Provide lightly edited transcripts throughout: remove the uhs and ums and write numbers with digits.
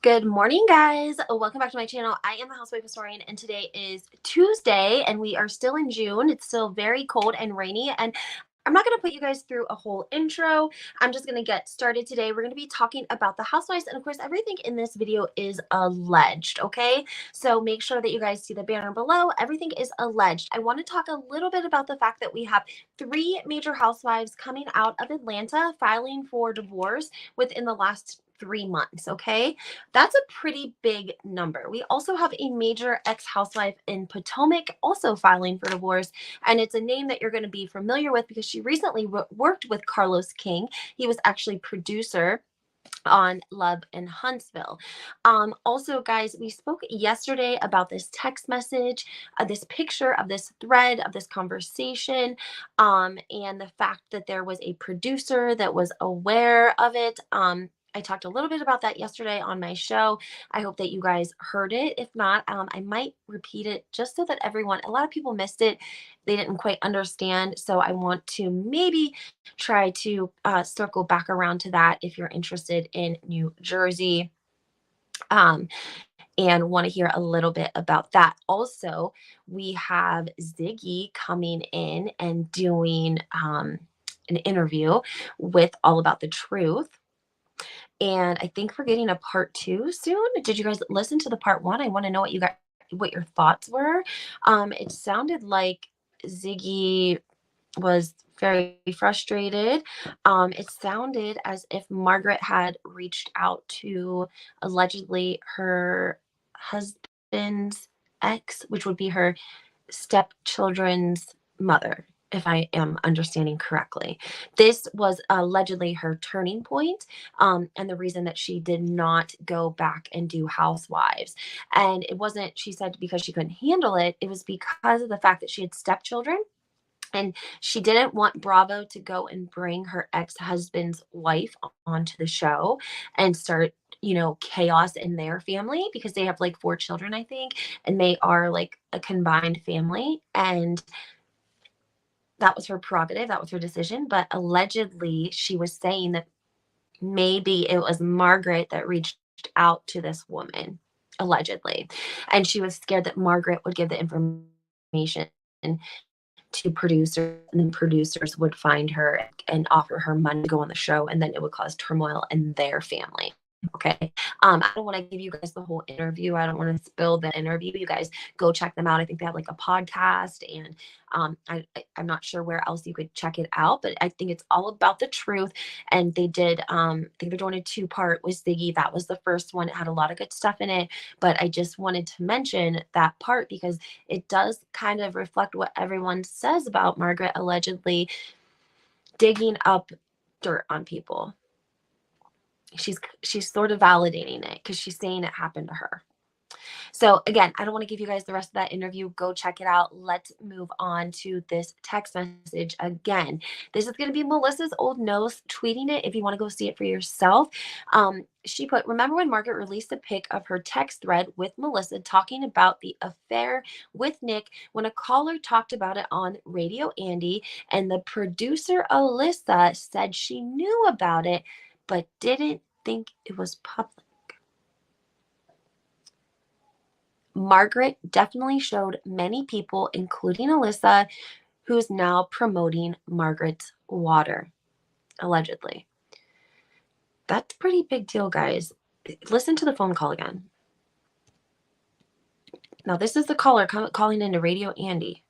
Good morning, guys. Welcome back to my channel. I am the Housewife Historian, and today is Tuesday, and we are still in June. It's still very cold and rainy, and I'm not going to put you guys through a whole intro. I'm just going to get started today. We're going to be talking about the housewives, and of course, everything in this video is alleged, okay? So make sure that you guys see the banner below. Everything is alleged. I want to talk a little bit about the fact that we have 3 major housewives coming out of Atlanta filing for divorce within the last 3 months, okay? That's a pretty big number. We also have a major ex-housewife in Potomac also filing for divorce, and it's a name that you're going to be familiar with because she recently worked with Carlos King. He was actually producer on Love in Huntsville. Also, guys, we spoke yesterday about this text message, this picture of this thread of this conversation, and the fact that there was a producer that was aware of it. I talked a little bit about that yesterday on my show. I hope that you guys heard it. If not, I might repeat it just so that a lot of people missed it. They didn't quite understand. So I want to maybe try to circle back around to that if you're interested in New Jersey and want to hear a little bit about that. Also, we have Ziggy coming in and doing an interview with All About the Truth. And I think we're getting a part 2 soon. Did you guys listen to the part 1? I want to know what your thoughts were. It sounded like Ziggy was very frustrated. It sounded as if Margaret had reached out to allegedly her husband's ex, which would be her stepchildren's mother, if I am understanding correctly. This was allegedly her turning point, and the reason that she did not go back and do Housewives. And it wasn't, she said, because she couldn't handle it. It was because of the fact that she had stepchildren. And she didn't want Bravo to go and bring her ex-husband's wife onto the show and start, chaos in their family because they have like 4 children, I think, and they are like a combined family. And that was her prerogative. That was her decision. But allegedly, she was saying that maybe it was Margaret that reached out to this woman, allegedly. And she was scared that Margaret would give the information to producers, and then producers would find her and offer her money to go on the show, and then it would cause turmoil in their family. Okay. I don't want to give you guys the whole interview. I don't want to spill the interview. You guys go check them out. I think they have like a podcast, and I'm not sure where else you could check it out, but I think it's all about the truth. And they did, I think they're doing a 2-part with Ziggy. That was the first one. It had a lot of good stuff in it, but I just wanted to mention that part because it does kind of reflect what everyone says about Margaret allegedly digging up dirt on people. She's sort of validating it because she's saying it happened to her. So again, I don't want to give you guys the rest of that interview. Go check it out. Let's move on to this text message again. This is going to be Melissa's old nose tweeting it if you want to go see it for yourself. She put, remember when Margaret released a pic of her text thread with Melissa talking about the affair with Nick when a caller talked about it on Radio Andy, and the producer Alyssa said she knew about it but didn't think it was public. Margaret definitely showed many people, including Alyssa, who's now promoting Margaret's water, allegedly. That's a pretty big deal, guys. Listen to the phone call again. Now, this is the caller calling into Radio Andy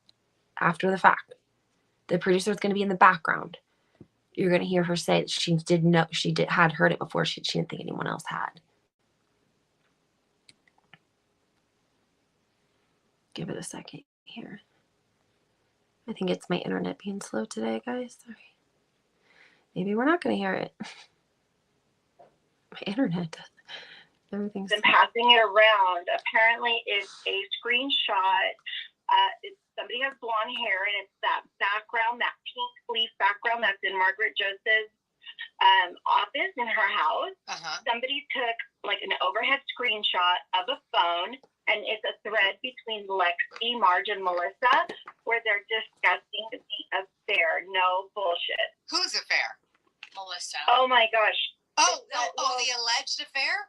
after the fact. The producer is going to be in the background. You're going to hear her say that she had heard it before. She didn't think anyone else had. Give it a second here. I think it's my internet being slow today, guys. Sorry. Maybe we're not going to hear it. My internet does. Everything's been passing it around. Apparently, it's a screenshot. Somebody has blonde hair, and it's that background, that pink leaf background that's in Margaret Joseph's office in her house. Somebody took like an overhead screenshot of a phone, and it's a thread between Lexi, Marge, and Melissa where they're discussing the affair. No bullshit. Whose affair? Melissa. Oh my gosh. Oh, the alleged affair?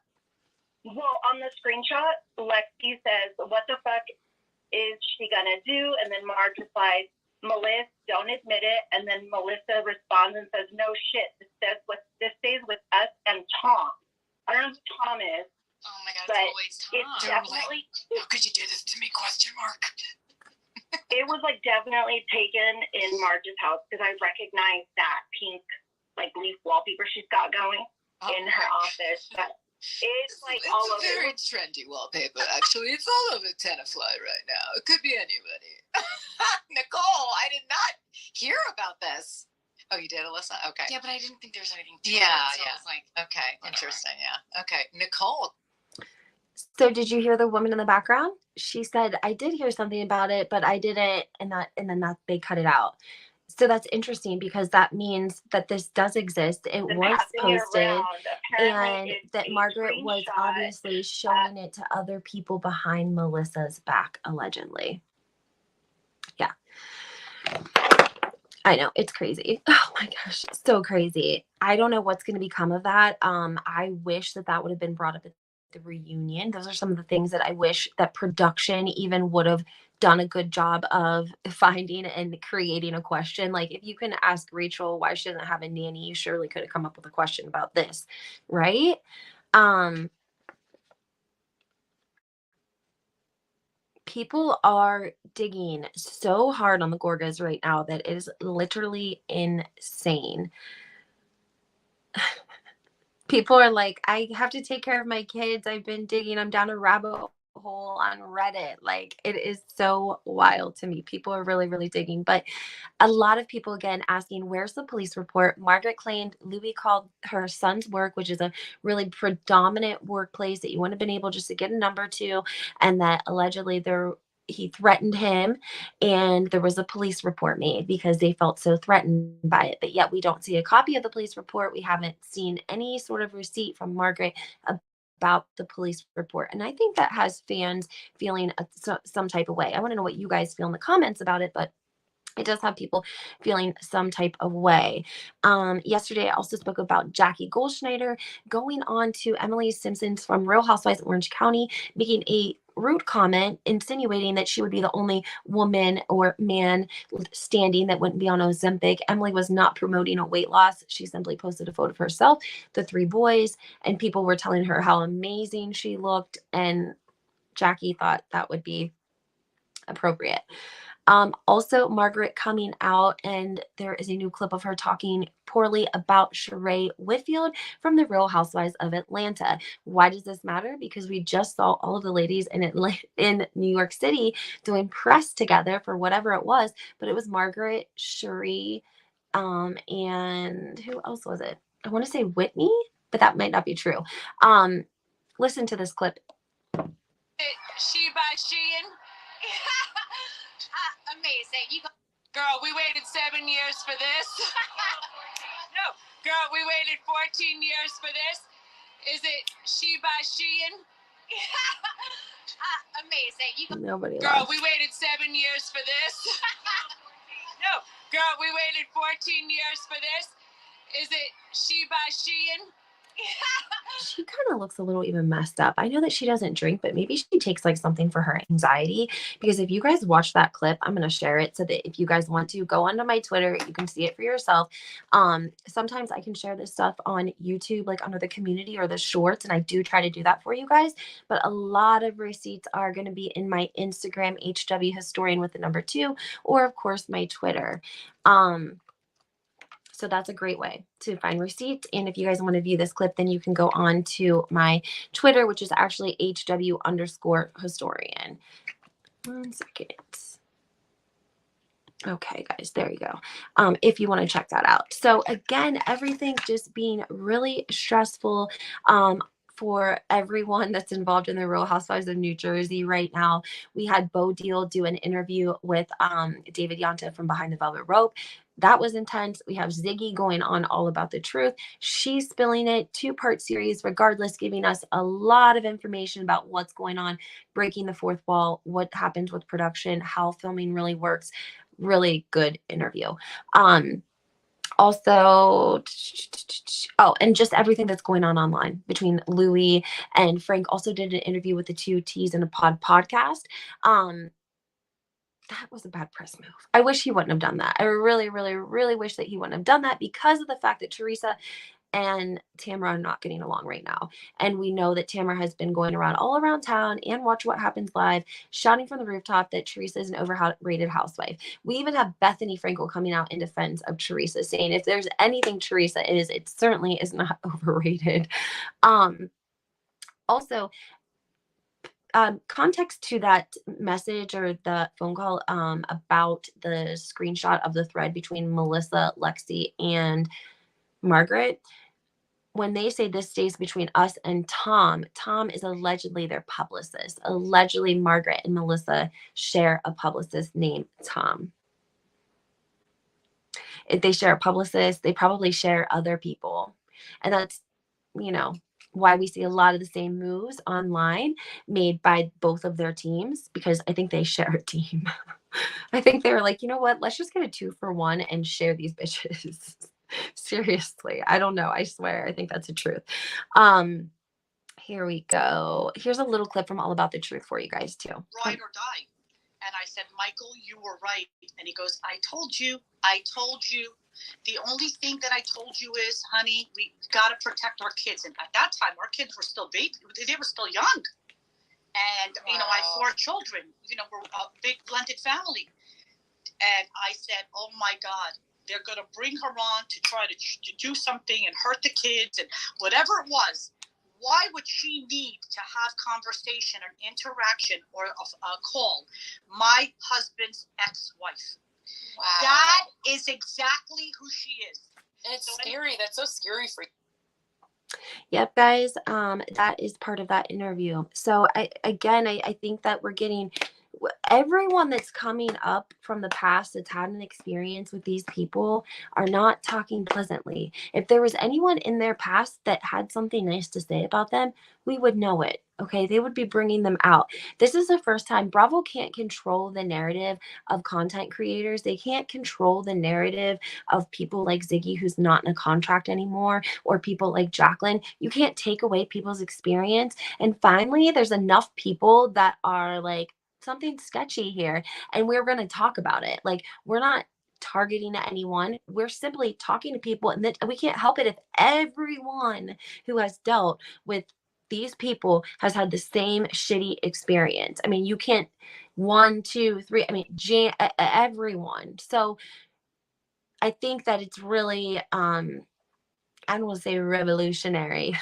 Well, on the screenshot, Lexi says, "What the fuck is she gonna do?" And then Marge replies, "Melissa, don't admit it." And then Melissa responds and says, "No shit. This stays with us and Tom." I don't know who Tom is. Oh my God, but it's always Tom. It's definitely. How could you do this to me? Question mark. It was like definitely taken in Marge's house because I recognize that pink like leaf wallpaper she's got going in her office. But it's like it's all over. It's very trendy wallpaper, actually. It's all over Tenafly right now. It could be anybody. Nicole, I did not hear about this. Oh, you did, Alyssa? Okay. Yeah, but I didn't think there was anything to it. So I was like, okay, whatever. Interesting, yeah. Okay, Nicole. So did you hear the woman in the background? She said, "I did hear something about it, but I didn't," and then they cut it out. So that's interesting because that means that this does exist. It was posted, and that Margaret was obviously showing it to other people behind Melissa's back, allegedly. Yeah. I know, it's crazy. Oh my gosh, so crazy. I don't know what's going to become of that. I wish that would have been brought up at the reunion. Those are some of the things that I wish that production even would have done a good job of finding and creating a question. Like, if you can ask Rachel why she doesn't have a nanny, you surely could have come up with a question about this, right? People are digging so hard on the Gorgas right now that it is literally insane. People are like, "I have to take care of my kids. I've been digging. I'm down a rabbit hole on Reddit." Like, it is so wild to me. People are really, really digging. But a lot of people, again, asking, where's the police report? Margaret claimed Louis called her son's work, which is a really predominant workplace that you wouldn't have been able just to get a number to, and that allegedly he threatened him, and there was a police report made because they felt so threatened by it. But yet we don't see a copy of the police report. We haven't seen any sort of receipt from Margaret about the police report. And I think that has fans feeling some type of way. I want to know what you guys feel in the comments about it, but it does have people feeling some type of way. Yesterday, I also spoke about Jackie Goldschneider going on to Emily Simpson's from Real Housewives of Orange County, making a rude comment insinuating that she would be the only woman or man standing that wouldn't be on Ozempic. Emily was not promoting a weight loss. She simply posted a photo of herself, the 3 boys, and people were telling her how amazing she looked, and Jackie thought that would be appropriate. Also, Margaret coming out, and there is a new clip of her talking poorly about Sheree Whitfield from the Real Housewives of Atlanta. Why does this matter? Because we just saw all of the ladies in New York City doing press together for whatever it was, but it was Margaret, Sheree, and who else was it? I want to say Whitney, but that might not be true. Listen to this clip. She by Shein. Amazing. Girl, we waited 7 years for this. No, girl, we waited 14 years for this. Is it she by Shein? Amazing. Nobody Girl, laughed. we waited 7 years for this. No, girl, we waited 14 years for this. Is it she by Shein? She kind of looks a little even messed up. I know that she doesn't drink, but maybe she takes like something for her anxiety. Because if you guys watch that clip, I'm going to share it so that if you guys want to go onto my Twitter, you can see it for yourself. Sometimes I can share this stuff on YouTube, like under the community or the shorts, and I do try to do that for you guys. But a lot of receipts are going to be in my Instagram, HW Historian with the number 2, or of course my Twitter. So that's a great way to find receipts. And if you guys want to view this clip, then you can go on to my Twitter, which is actually HW_historian. 1 second. Okay, guys, there you go. If you want to check that out. So again, everything just being really stressful for everyone that's involved in the Real Housewives of New Jersey right now. We had Bo Deal do an interview with David Yanta from Behind the Velvet Rope. That was intense. We have Ziggy going on all about the truth. She's spilling it, 2-part series, regardless, giving us a lot of information about what's going on, breaking the fourth wall, what happens with production, how filming really works. Really good interview. Also, oh, and just everything that's going on online between Louis and Frank. Also did an interview with the Two T's in a podcast. That was a bad press move. I wish he wouldn't have done that. I really, really, really wish that he wouldn't have done that because of the fact that Teresa and Tamara are not getting along right now. And we know that Tamara has been going around all around town and Watch What Happens Live, shouting from the rooftop that Teresa is an overrated housewife. We even have Bethany Frankel coming out in defense of Teresa, saying if there's anything Teresa is, it certainly is not overrated. Also, context to that message or the phone call about the screenshot of the thread between Melissa, Lexi, and Margaret. When they say this stays between us and Tom, Tom is allegedly their publicist. Allegedly, Margaret and Melissa share a publicist named Tom. If they share a publicist, they probably share other people. And that's, you know, why we see a lot of the same moves online made by both of their teams, because I think they share a team. I think they were like, you know what, let's just get a 2-for-1 and share these bitches. Seriously, I don't know. I swear, I think that's the truth. Here we go. Here's a little clip from All About the Truth for you guys too. Ride or die. And I said, Michael, you were right. And he goes, I told you. The only thing that I told you is, honey, we got to protect our kids. And at that time, our kids were still babies. They were still young. And, you know, I have 4 children. You know, we're a big blended family. And I said, oh, my God, they're going to bring her on to try to do something and hurt the kids and whatever it was. Why would she need to have conversation or interaction or a call? My husband's ex-wife. Wow. That is exactly who she is. And it's scary. That's so scary for you. Yep, guys. That is part of that interview. So I think that we're getting everyone that's coming up from the past that's had an experience with these people are not talking pleasantly. If there was anyone in their past that had something nice to say about them, we would know it. Okay, they would be bringing them out. This is the first time. Bravo can't control the narrative of content creators. They can't control the narrative of people like Ziggy, who's not in a contract anymore, or people like Jacqueline. You can't take away people's experience. And finally, there's enough people that are like, something sketchy here, and we're going to talk about it. Like, we're not targeting anyone. We're simply talking to people, and that we can't help it if everyone who has dealt with these people has had the same shitty experience. I mean, you can't 1, 2, 3. I mean, everyone. So I think that it's really, I don't want to say revolutionary,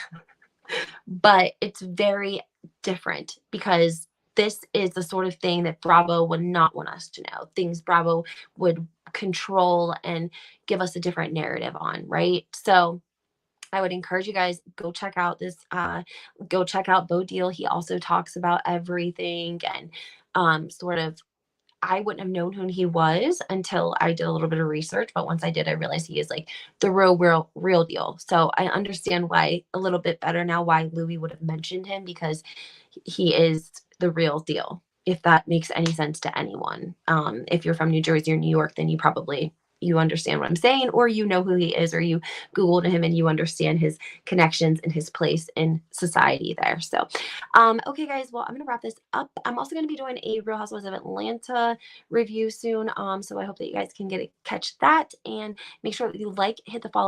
but it's very different because this is the sort of thing that Bravo would not want us to know. Things Bravo would control and give us a different narrative on, right? So I would encourage you guys, go check out go check out Bo Deal. He also talks about everything and sort of, I wouldn't have known who he was until I did a little bit of research. But once I did, I realized he is like the real deal. So I understand why a little bit better now why Louis would have mentioned him, because he is the real deal, if that makes any sense to anyone. If you're from New Jersey or New York, then you understand what I'm saying, or you know who he is, or you Googled him and you understand his connections and his place in society there. So, okay, guys, well, I'm going to wrap this up. I'm also going to be doing a Real Housewives of Atlanta review soon. So I hope that you guys can catch that, and make sure that you hit the follow